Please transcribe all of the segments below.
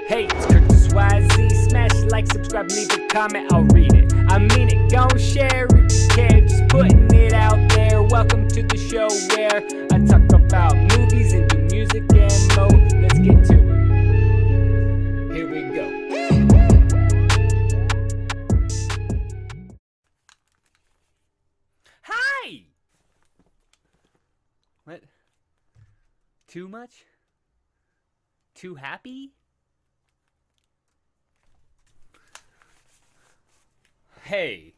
Hey, it's Curtis YZ. Smash like, subscribe, leave a comment, I'll read it. I mean it, gon' share if you care. Just putting it out there. Welcome to the show where I talk about movies and do music and more. Let's get to it. Here we go. Hi! What? Too much? Too happy? Hey,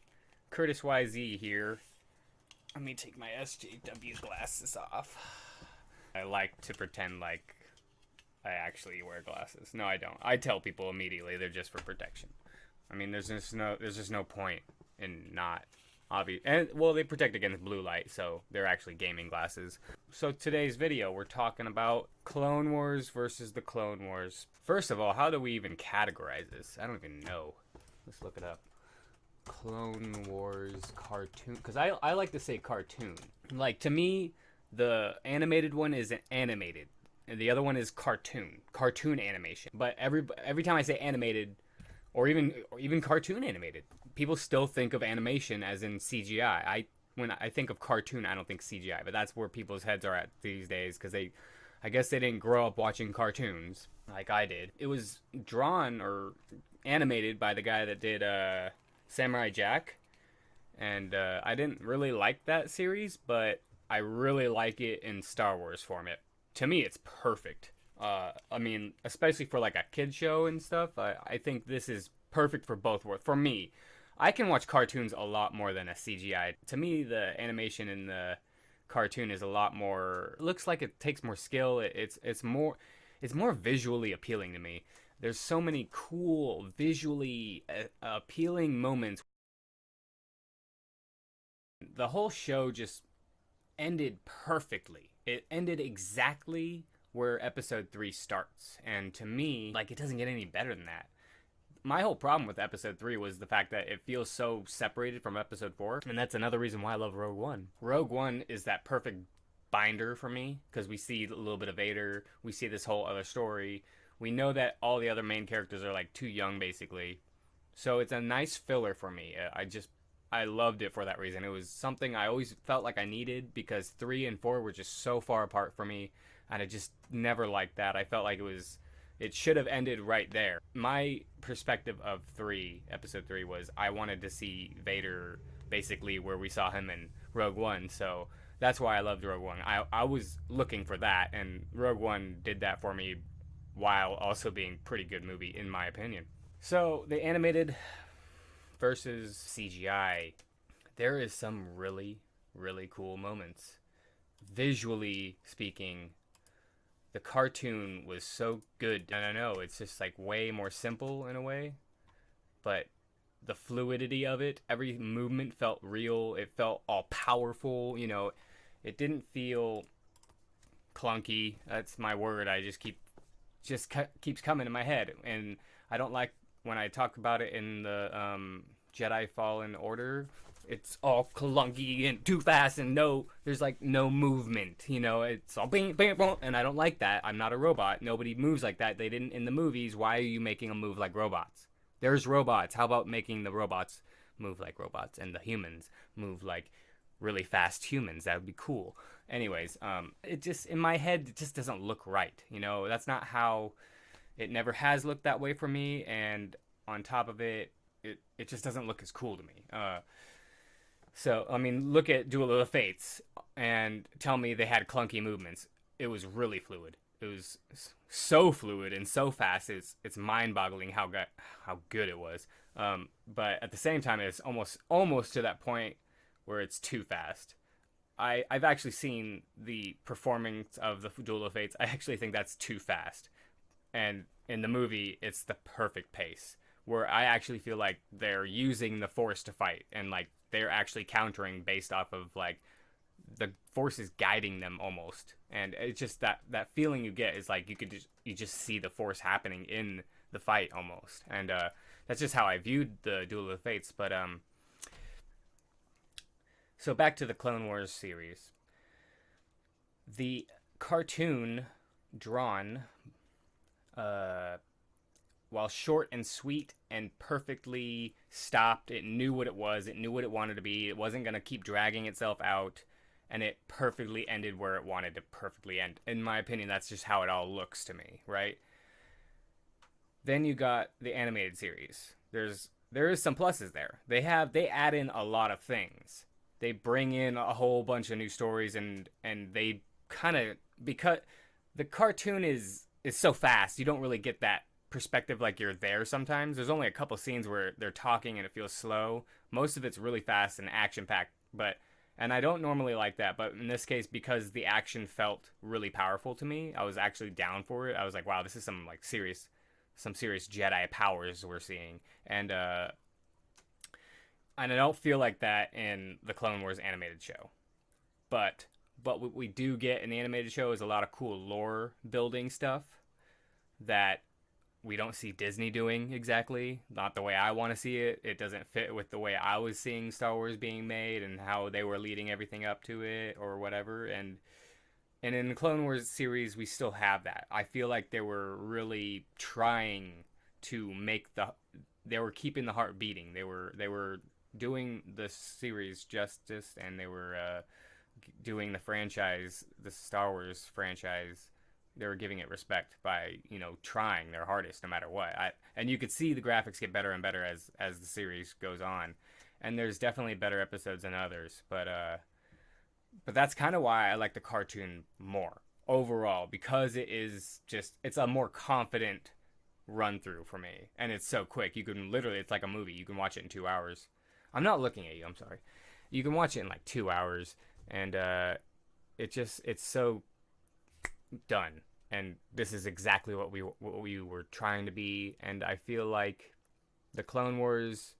Curtis YZ here. Let me take my SJW glasses off. I like to pretend like I actually wear glasses. No, I don't. I tell people immediately they're just for protection. I mean, there's just no point in not obvious. And well, they protect against blue light, so they're actually gaming glasses. So today's video, we're talking about Clone Wars versus the Clone Wars. First of all, how do we even categorize this? I don't even know. Let's look it up. Clone Wars cartoon, because I like to say cartoon. Like, to me, the animated one is animated and the other one is cartoon animation. But every time I say animated or even cartoon animated, people still think of animation as in CGI. When I think of cartoon, I don't think CGI, but that's where people's heads are at these days, because I guess they didn't grow up watching cartoons like I did. It was drawn or animated by the guy that did Samurai Jack, and I didn't really like that series, but I really like it in Star Wars format. To me, it's perfect. I mean, especially for like a kid show and stuff, I think this is perfect for both worlds. For me, I can watch cartoons a lot more than a CGI. To me, the animation in the cartoon is a lot more, looks like it takes more skill. It's more visually appealing to me. There's so many cool, visually appealing moments. The whole show just ended perfectly. It ended exactly where episode 3 starts. And to me, like, it doesn't get any better than that. My whole problem with episode 3 was the fact that it feels so separated from episode 4. And that's another reason why I love Rogue One. Rogue One is that perfect binder for me, because we see a little bit of Vader. We see this whole other story. We know that all the other main characters are like too young, basically. So it's a nice filler for me. I loved it for that reason. It was something I always felt like I needed, because 3 and 4 were just so far apart for me, and I just never liked that. I felt like it should have ended right there. My perspective of episode 3 was I wanted to see Vader basically where we saw him in Rogue One, so that's why I loved Rogue One. I was looking for that, and Rogue One did that for me, while also being a pretty good movie in my opinion. So the animated versus CGI, there is some really, really cool moments. Visually speaking, the cartoon was so good. And I know it's just like way more simple in a way, but the fluidity of it, every movement felt real. It felt all powerful, it didn't feel clunky. That's my word. I just keeps coming in my head, and I don't like when I talk about it in the Jedi Fallen Order. It's all clunky and too fast, and there's like no movement. It's all bing, bing, bing, and I don't like that. I'm not a robot. Nobody moves like that. They didn't in the movies. Why are you making them move like robots? There's robots. How about making the robots move like robots and the humans move like really fast humans? That would be cool. Anyways, it just, in my head, it just doesn't look right. That's not how, it never has looked that way for me. And on top of it, it just doesn't look as cool to me. So, I mean, look at Duel of the Fates and tell me they had clunky movements. It was really fluid. It was so fluid and so fast. It's mind-boggling how good it was. But at the same time, it's almost to that point where it's too fast. I've actually seen the performance of the Duel of Fates. I actually think that's too fast. And in the movie, it's the perfect pace, where I actually feel like they're using the Force to fight, and like they're actually countering based off of like the Force is guiding them almost. And it's just that feeling you get is like you just see the Force happening in the fight almost. And that's just how I viewed the Duel of the Fates. But so back to the Clone Wars series. The cartoon drawn while short and sweet and perfectly stopped, it knew what it was. It knew what it wanted to be. It wasn't going to keep dragging itself out. And it perfectly ended where it wanted to perfectly end. In my opinion, that's just how it all looks to me, right? Then you got the animated series. There is some pluses there. They add in a lot of things. They bring in a whole bunch of new stories, and they kind of, because the cartoon is so fast, you don't really get that perspective like you're there sometimes. There's only a couple scenes where they're talking and it feels slow. Most of it's really fast and action packed, and I don't normally like that, but in this case, because the action felt really powerful to me, I was actually down for it. I was like, wow, this is some serious Jedi powers we're seeing. And I don't feel like that in the Clone Wars animated show. But what we do get in the animated show is a lot of cool lore building stuff that we don't see Disney doing exactly. Not the way I want to see it. It doesn't fit with the way I was seeing Star Wars being made and how they were leading everything up to it or whatever. And in the Clone Wars series, we still have that. I feel like they were really trying to they were keeping the heart beating. They were doing the series justice, and they were doing the Star Wars franchise. They were giving it respect by, trying their hardest no matter what. And you could see the graphics get better and better as the series goes on. And there's definitely better episodes than others, but that's kind of why I like the cartoon more overall, because it's a more confident run through for me, and it's so quick. You can literally, it's like a movie. You can watch it in 2 hours. I'm not looking at you. I'm sorry. You can watch it in like 2 hours, and it's so done. And this is exactly what we were trying to be. And I feel like the Clone Wars,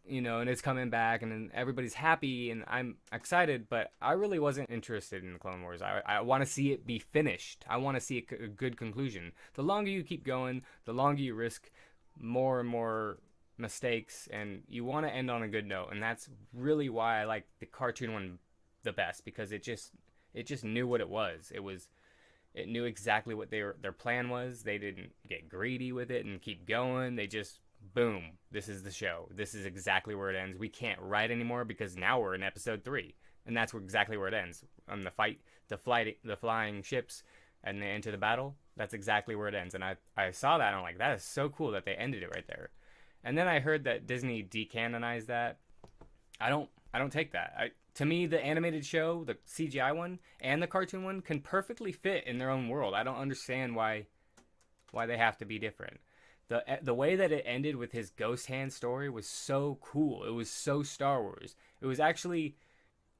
and it's coming back, and then everybody's happy, and I'm excited, but I really wasn't interested in the Clone Wars. I want to see it be finished. I want to see a good conclusion. The longer you keep going, the longer you risk more and more mistakes, and you want to end on a good note. And that's really why I like the cartoon one the best, because it just knew what it was. It knew exactly what their plan was. They didn't get greedy with it and keep going. They just, boom, this is the show. This is exactly where it ends. We can't write anymore because now we're in episode 3, and that's exactly where it ends. On the flying ships, and they enter the battle. That's exactly where it ends. And I saw that, and I'm like, that is so cool that they ended it right there. And then I heard that Disney decanonized that. I don't take that. To me, the animated show, the CGI one, and the cartoon one can perfectly fit in their own world. I don't understand why they have to be different. The way that it ended with his ghost hand story was so cool. It was so Star Wars. It was actually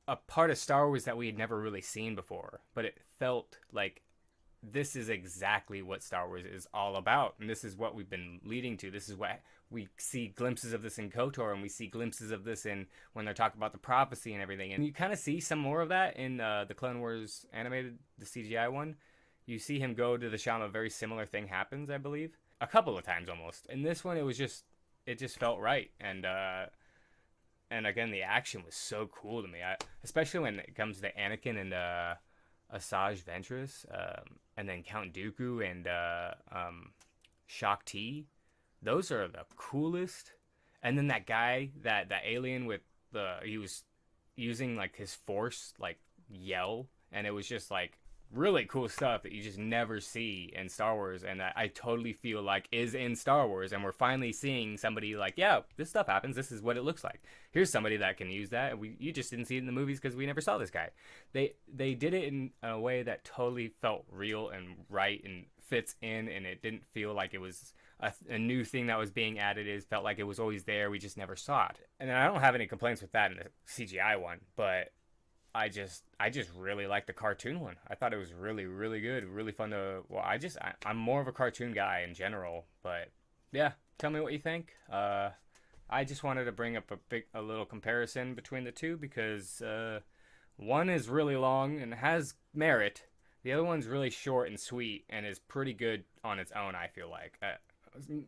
a part of Star Wars that we had never really seen before, but it felt like this is exactly what Star Wars is all about, and this is what we've been leading to. This is what we see glimpses of this in KOTOR, and we see glimpses of this in when they're talking about the prophecy and everything. And you kind of see some more of that in the Clone Wars animated, the CGI one. You see him go to the Shama. A very similar thing happens, I believe, a couple of times almost. In this one, it just felt right, and again, the action was so cool to me. Especially when it comes to Anakin and Asajj Ventress, and then Count Dooku and Shaak Ti. Those are the coolest. And then that guy, that alien with he was using like his force like yell, and it was just like really cool stuff that you just never see in Star Wars, and I totally feel like is in Star Wars, and we're finally seeing somebody like, yeah, this stuff happens, this is what it looks like. Here's somebody that can use that. You just didn't see it in the movies because we never saw this guy. They did it in a way that totally felt real and right and fits in, and it didn't feel like it was a new thing that was being added. It felt like it was always there, we just never saw it. And I don't have any complaints with that in the CGI one, but I just really like the cartoon one. I thought it was really, really good, really fun to. Well, I'm more of a cartoon guy in general, but yeah, tell me what you think. I just wanted to bring up a little comparison between the two because one is really long and has merit. The other one's really short and sweet and is pretty good on its own. I feel like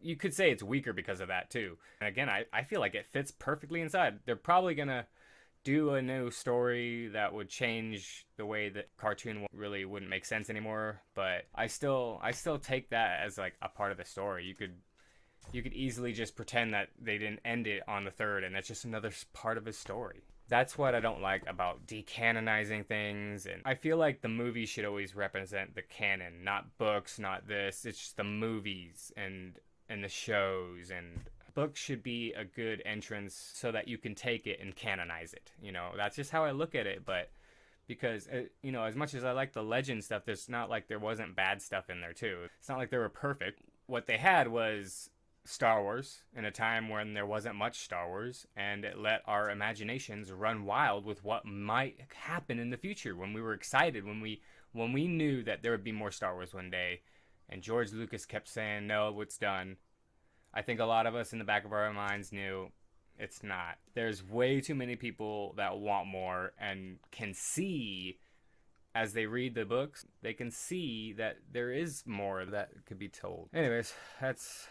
you could say it's weaker because of that too. And again, I feel like it fits perfectly inside. They're probably gonna do a new story that would change the way that cartoon really wouldn't make sense anymore, but I still take that as like a part of the story. You could easily just pretend that they didn't end it on the third, and that's just another part of his story. That's what I don't like about decanonizing things. And I feel like the movie should always represent the canon, not books, not this. It's just the movies and the shows, and books should be a good entrance so that you can take it and canonize it. You know, that's just how I look at it. But because, you know, as much as I like the legend stuff, there's not like there wasn't bad stuff in there too. It's not like they were perfect. What they had was Star Wars in a time when there wasn't much Star Wars, and it let our imaginations run wild with what might happen in the future. When we were excited, when we knew that there would be more Star Wars one day, and George Lucas kept saying, no, it's done. I think a lot of us in the back of our minds knew it's not. There's way too many people that want more and can see, as they read the books, they can see that there is more that could be told. Anyways, that's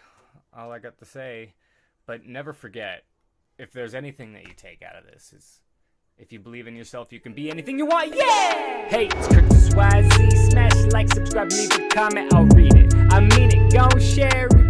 all I got to say. But never forget, if there's anything that you take out of this, is if you believe in yourself, you can be anything you want. Yeah! Hey, it's Curtis YZ. Smash like, subscribe, leave a comment, I'll read it. I mean it, gon' share it.